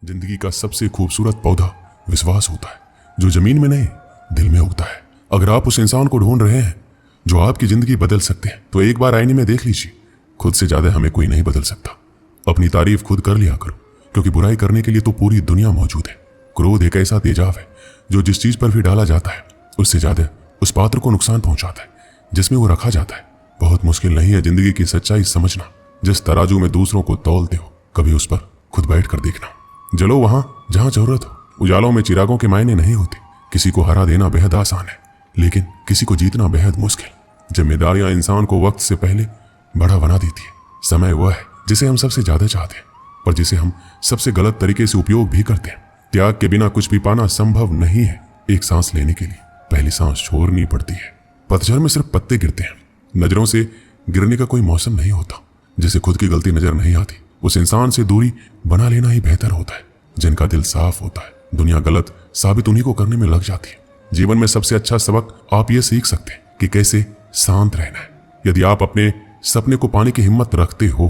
जिंदगी का सबसे खूबसूरत पौधा विश्वास होता है, जो जमीन में नहीं दिल में उगता है। अगर आप उस इंसान को ढूंढ रहे हैं जो आपकी जिंदगी बदल सकते हैं, तो एक बार आईने में देख लीजिए। खुद से ज्यादा हमें कोई नहीं बदल सकता। अपनी तारीफ खुद कर लिया करो, क्योंकि बुराई करने के लिए तो पूरी दुनिया मौजूद है। क्रोध एक ऐसा तेजाब है जो जिस चीज पर भी डाला जाता है उससे ज्यादा उस पात्र को नुकसान पहुंचाता है जिसमें वो रखा जाता है। बहुत मुश्किल नहीं है जिंदगी की सच्चाई समझना। जिस तराजू में दूसरों को तौलते हो, कभी उस पर खुद बैठ कर देखना। जलो वहां जहां जरूरत हो। उजालों में चिरागों के मायने नहीं होते। किसी को हरा देना बेहद आसान है, लेकिन किसी को जीतना बेहद मुश्किल। जिम्मेदारियां इंसान को वक्त से पहले बड़ा बना देती है। समय वह है जिसे हम सबसे ज्यादा चाहते हैं, पर जिसे हम सबसे गलत तरीके से उपयोग भी करते हैं। त्याग के बिना कुछ भी पाना संभव नहीं है। एक सांस लेने के लिए पहली सांस छोड़नी पड़ती है। पतझड़ में सिर्फ पत्ते गिरते हैं। नजरों से गिरने का कोई मौसम नहीं होता। जिसे खुद की गलती नजर नहीं आती, उस इंसान से दूरी बना लेना ही बेहतर होता है। जिनका दिल साफ होता है, दुनिया गलत साबित उन्हीं को करने में लग जाती है। जीवन में सबसे अच्छा सबक आप ये सीख सकते हैं कि कैसे शांत रहना है। यदि आप अपने सपने को पाने की हिम्मत रखते हो,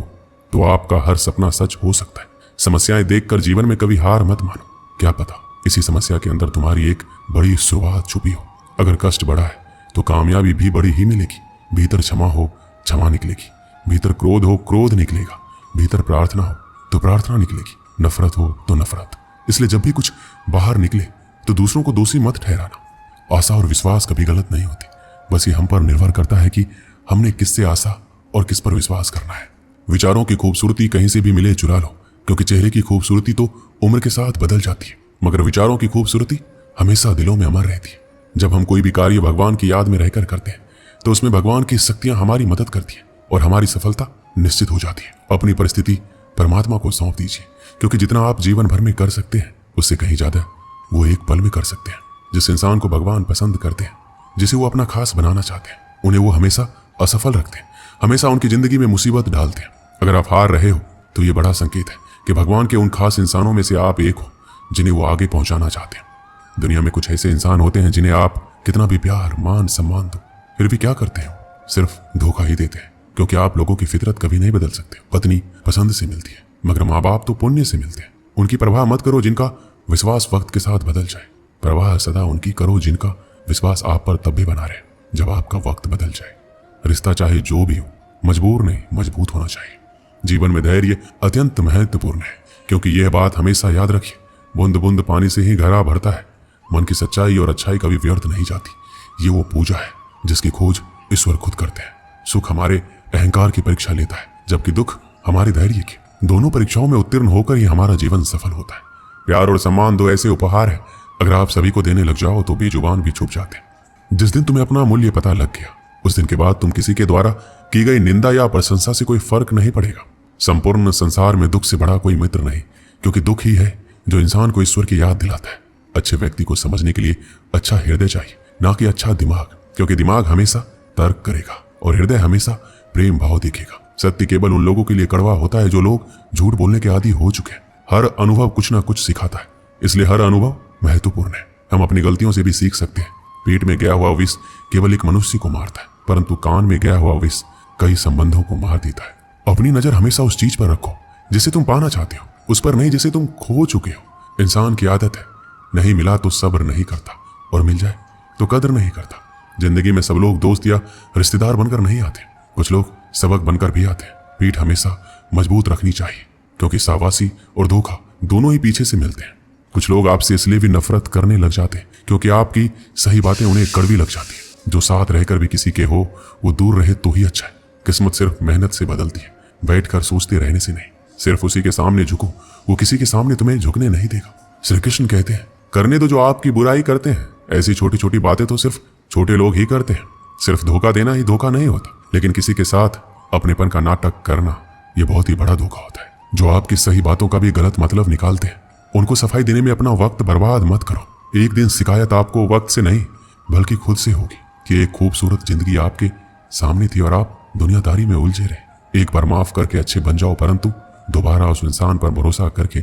तो आपका हर सपना सच हो सकता है। समस्याएं देखकर जीवन में कभी हार मत मानो। क्या पता इसी समस्या के अंदर तुम्हारी एक बड़ी शुरुआत छुपी हो। अगर कष्ट बड़ा है तो कामयाबी भी बड़ी ही मिलेगी। भीतर क्षमा हो, क्षमा निकलेगी। भीतर क्रोध हो, क्रोध निकलेगा। भीतर प्रार्थना हो तो प्रार्थना निकलेगी। नफरत हो तो नफरत। इसलिए जब भी कुछ बाहर निकले तो दूसरों को दोषी मत ठहराना। आशा और विश्वास कभी गलत नहीं होती। बस ये हम पर निर्भर करता है कि हमने किससे आशा और किस पर विश्वास करना है। विचारों की खूबसूरती कहीं से भी मिले चुरा लो, क्योंकि चेहरे की खूबसूरती तो उम्र के साथ बदल जाती है, मगर विचारों की खूबसूरती हमेशा दिलों में अमर रहती है। जब हम कोई भी कार्य भगवान की याद में रहकर करते हैं, तो उसमें भगवान की शक्तियां हमारी मदद करती हैं और हमारी सफलता निश्चित हो जाती है। अपनी परिस्थिति परमात्मा को सौंप दीजिए, क्योंकि जितना आप जीवन भर में कर सकते हैं, उससे कहीं ज्यादा वो एक पल में कर सकते हैं। जिस इंसान को भगवान पसंद करते हैं, जिसे वो अपना खास बनाना चाहते हैं, उन्हें वो हमेशा असफल रखते हैं, हमेशा उनकी जिंदगी में मुसीबत डालते हैं। अगर आप हार रहे हो तो ये बड़ा संकेत है कि भगवान के उन खास इंसानों में से आप एक हो जिन्हें वो आगे पहुंचाना चाहते हैं। दुनिया में कुछ ऐसे इंसान होते हैं जिन्हें आप कितना भी प्यार मान सम्मान दो, फिर भी क्या करते हो, सिर्फ धोखा ही देते हैं। क्योंकि आप लोगों की फितरत कभी नहीं बदल सकते। पत्नी पसंद से मिलती है, मगर माँ बाप तो पुण्य से मिलते हैं। उनकी परवाह मत करो जिनका विश्वास वक्त के साथ बदल जाए। परवाह सदा उनकी करो जिनका विश्वास आप पर तब भी बना रहे जब आपका वक्त बदल जाए। रिश्ता चाहे जो भी हो, मजबूर नहीं मजबूत होना चाहिए। जीवन में धैर्य अत्यंत महत्वपूर्ण है, क्योंकि यह बात हमेशा याद रखिए, बूंद बूंद पानी से ही घड़ा भरता है। मन की सच्चाई और अच्छाई कभी व्यर्थ नहीं जाती। ये वो पूजा है जिसकी खोज ईश्वर खुद करते हैं। सुख हमारे अहंकार की परीक्षा लेता है, जबकि दुख हमारे धैर्य की। दोनों परीक्षाओं में उत्तीर्ण होकर ही हमारा जीवन सफल होता है। प्यार और सम्मान दो ऐसे उपहार है, अगर आप सभी को देने लग जाओ तो बेजुबान भी छुप जाते हैं। जिस दिन तुम्हें अपना मूल्य पता लग गया, उस दिन के बाद तुम किसी के द्वारा की गई निंदा या प्रशंसा से कोई फर्क नहीं पड़ेगा। संपूर्ण संसार में दुख से बड़ा कोई मित्र नहीं, क्योंकि दुख ही है जो इंसान को ईश्वर की याद दिलाता है। अच्छे व्यक्ति को समझने के लिए अच्छा हृदय चाहिए, ना कि अच्छा दिमाग, क्योंकि दिमाग हमेशा तर्क करेगा और हृदय हमेशा प्रेम भाव देखेगा। सत्य केवल उन लोगों के लिए कड़वा होता है जो लोग झूठ बोलने के आदी हो चुके हैं। हर अनुभव कुछ ना कुछ सिखाता है, इसलिए हर अनुभव महत्वपूर्ण है। हम अपनी गलतियों से भी सीख सकते हैं। पेट में गया हुआ विष केवल एक मनुष्य को मारता है, परंतु कान में गया हुआ विष कई संबंधों को मार देता है। अपनी नजर हमेशा उस चीज पर रखो जिसे तुम पाना चाहते हो, उस पर नहीं जिसे तुम खो चुके हो। इंसान की आदत है, नहीं मिला तो सब्र नहीं करता, और मिल जाए तो कदर नहीं करता। जिंदगी में सब लोग दोस्त या रिश्तेदार बनकर नहीं आते, कुछ लोग सबक बनकर भी आते हैं। पीठ हमेशा मजबूत रखनी चाहिए, क्योंकि शाबाशी और धोखा दोनों ही पीछे से मिलते हैं। कुछ लोग आपसे इसलिए भी नफरत करने लग जाते हैं क्योंकि आपकी सही बातें उन्हें कड़वी लग जाती है। जो साथ रहकर भी किसी के हो, वो दूर रहे तो ही अच्छा है। किस्मत सिर्फ मेहनत से बदलती है, बैठकर सोचते रहने से नहीं। सिर्फ उसी के सामने झुको, वो किसी के सामने तुम्हें झुकने नहीं देगा। श्री कृष्ण कहते हैं, करने दो जो आपकी बुराई करते हैं। ऐसी छोटी छोटी बातें तो सिर्फ छोटे लोग ही करते हैं। सिर्फ धोखा देना ही धोखा नहीं होता, लेकिन किसी के साथ अपनेपन का नाटक करना, ये बहुत ही बड़ा धोखा होता है। जो आपकी सही बातों का भी गलत मतलब निकालते हैं, उनको सफाई देने में अपना वक्त बर्बाद मत करो। एक दिन शिकायत आपको वक्त से नहीं बल्कि खुद से होगी कि एक खूबसूरत जिंदगी आपके सामने थी और आप दुनियादारी में उलझे रहे। एक बार माफ करके अच्छे बन जाओ, परंतु दोबारा उस इंसान पर भरोसा करके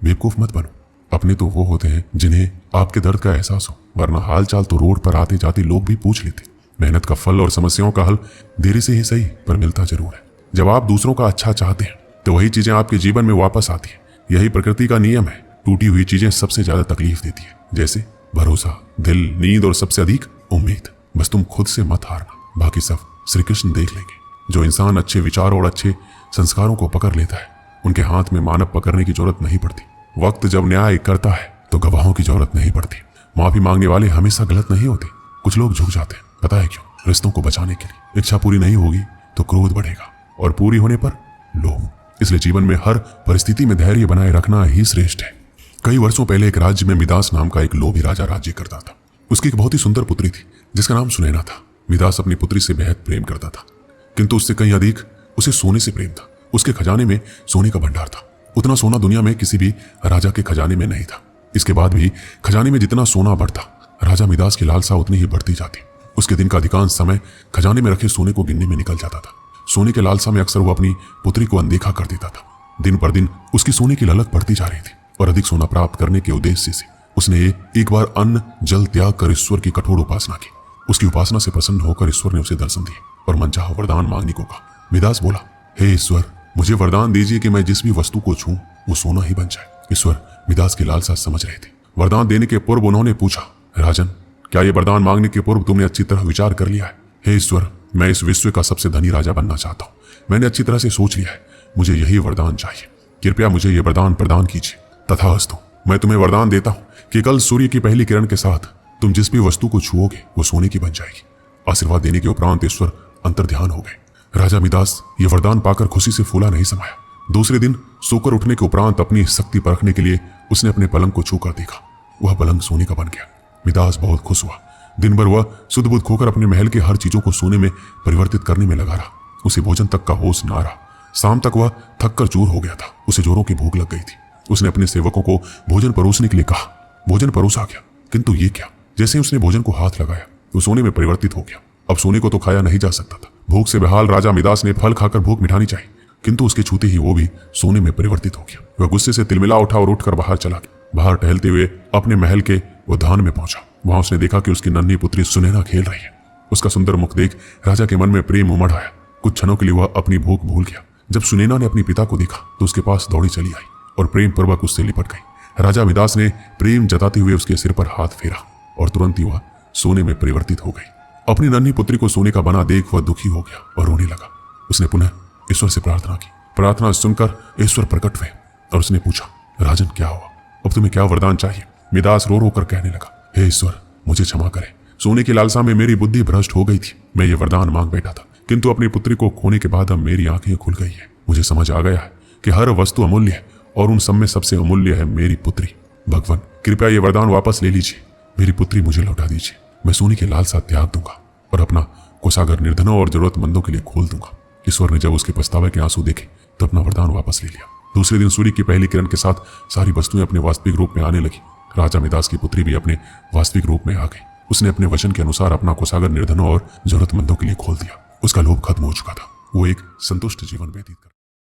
बेवकूफ मत बनो। अपने तो वो होते हैं जिन्हें आपके दर्द का एहसास हो, वरना हाल चाल तो रोड पर आते जाते लोग भी पूछ लेते। मेहनत का फल और समस्याओं का हल देरी से ही सही पर मिलता जरूर है। जब आप दूसरों का अच्छा चाहते हैं तो वही चीजें आपके जीवन में वापस आती है। यही प्रकृति का नियम है। टूटी हुई चीजें सबसे ज्यादा तकलीफ देती है, जैसे भरोसा, दिल, नींद और सबसे अधिक उम्मीद। बस तुम खुद से मत हारना, बाकी सब श्री कृष्ण देख लेंगे। जो इंसान अच्छे विचारों और अच्छे संस्कारों को पकड़ लेता है, उनके हाथ में मानव पकड़ने की जरूरत नहीं पड़ती। वक्त जब न्याय करता है तो गवाहों की जरूरत नहीं पड़ती। माफी मांगने वाले हमेशा गलत नहीं होते। कुछ लोग झुक जाते हैं, पता है क्यों? रिश्तों को बचाने के लिए। इच्छा पूरी नहीं होगी तो क्रोध बढ़ेगा और पूरी होने पर लोभ। इसलिए जीवन में हर परिस्थिति में धैर्य बनाए रखना ही श्रेष्ठ है। कई वर्षों पहले एक राज्य में मिदास नाम का एक लोभी राजा राज्य करता था। उसकी एक बहुत ही सुंदर पुत्री थी जिसका नाम सुनैना था। मिदास अपनी पुत्री से बेहद प्रेम करता था, किंतु उससे कहीं अधिक उसे सोने से प्रेम था। उसके खजाने में सोने का भंडार था। उतना सोना दुनिया में किसी भी राजा के खजाने में नहीं था। इसके बाद भी खजाने में जितना सोना बढ़ता, राजा मिदास की लालसा उतनी ही बढ़ती जाती। उसके दिन का अधिकांश समय खजाने में रखे सोने को गिनने में निकल जाता था। सोने के लालसा में अक्सर वो अपनी पुत्री को अनदेखा कर देता था। दिन पर दिन उसकी सोने की ललक बढ़ती जा रही थी और अधिक सोना प्राप्त करने के उद्देश्य से उसने एक बार अन्न जल त्याग कर ईश्वर की कठोर उपासना की। उसकी उपासना से प्रसन्न होकर ईश्वर ने उसे दर्शन दिए और मनचाहा वरदान मांगने को कहा। मिदास बोला, हे ईश्वर, मुझे वरदान दीजिए कि मैं जिस भी वस्तु को छूं वो सोना ही बन जाए। ईश्वर मिदास की लालसा समझ रहे थे। वरदान देने के पूर्व उन्होंने पूछा, राजन, क्या ये वरदान मांगने के पूर्व तुमने अच्छी तरह विचार कर लिया है? हे ईश्वर, मैं इस विश्व का सबसे धनी राजा बनना चाहता हूँ। मैंने अच्छी तरह से सोच लिया है, मुझे यही वरदान चाहिए। कृपया मुझे ये वरदान प्रदान कीजिए। तथास्तु, मैं तुम्हें वरदान देता हूँ कि कल सूर्य की पहली किरण के साथ तुम जिस भी वस्तु को छुओगे वो सोने की बन जाएगी। आशीर्वाद देने के उपरांत ईश्वर अंतर्ध्यान हो गए। राजा मिदास ये वरदान पाकर खुशी से फूला नहीं समाया। दूसरे दिन सोकर उठने के उपरांत अपनी शक्ति परखने के लिए उसने अपने पलंग को छूकर देखा। वह पलंग सोने का बन गया। मिदास बहुत खुश हुआ। दिन भर वह सुध बुध खोकर अपने महल के हर चीजों को सोने में परिवर्तित करने में लगा रहा। उसे भोजन तक का होश ना रहा। शाम तक वह थक कर चूर हो गया था। उसे जोरों की भूख लग गई थी। उसने अपने सेवकों को भोजन परोसने के लिए कहा। भोजन परोसा गया, किंतु ये क्या? जैसे उसने भोजन को हाथ लगाया तो सोने में परिवर्तित हो गया। अब सोने को तो खाया नहीं जा सकता था। भूख से बेहाल राजा मिदास ने फल खाकर भूख मिटानी चाहिए, किंतु उसके छूते ही वो भी सोने में परिवर्तित हो गया। वह गुस्से से तिलमिला उठा और उठकर बाहर चला गया। बाहर टहलते हुए अपने महल के उद्यान में पहुंचा। वहां उसने देखा कि उसकी नन्ही पुत्री सुनैना खेल रही है। उसका सुंदर मुख देख राजा के मन में प्रेम उमड़ आया। कुछ क्षणों के लिए वह अपनी भूख भूल गया। जब सुनैना ने अपने पिता को देखा तो उसके पास दौड़ी चली आई और प्रेम पूर्वक उससे लिपट गई। राजा मिदास ने प्रेम जताते हुए उसके सिर पर हाथ फेरा और तुरंत ही वह सोने में परिवर्तित हो गई। अपनी नन्ही पुत्री को सोने का बना देख वह दुखी हो गया और रोने लगा। उसने पुनः ईश्वर से प्रार्थना की। प्रार्थना सुनकर ईश्वर प्रकट हुए और उसने पूछा, राजन, क्या हुआ? अब तुम्हें क्या वरदान चाहिए? मिदास रो रो कर कहने लगा, हे ईश्वर, मुझे क्षमा करें। सोने की लालसा में मेरी बुद्धि भ्रष्ट हो गई थी। मैं ये वरदान मांग बैठा था, किंतु अपनी पुत्री को खोने के बाद अब मेरी आंखें खुल गई है। मुझे समझ आ गया है कि हर वस्तु अमूल्य है और उन सब में सबसे अमूल्य है मेरी पुत्री। भगवान, कृपया ये वरदान वापस ले लीजिए। मेरी पुत्री मुझे लौटा दीजिए। मैं सोने की लालसा त्याग दूंगा और अपना कोषागार निर्धनों और जरूरतमंदों के लिए खोल दूंगा। ईश्वर ने जब उसके पछतावे के आंसू देखे तो अपना वरदान वापस ले लिया। दूसरे दिन सूर्य की पहली किरण के साथ सारी वस्तुएं अपने वास्तविक रूप में आने लगी। राजा मिदास की पुत्री भी अपने वास्तविक रूप में आ गई। उसने अपने वचन के अनुसार अपना कोषागार निर्धनों और जरूरतमंदों के लिए खोल दिया। उसका लोभ खत्म हो चुका था। वो एक संतुष्ट जीवन व्यतीत कर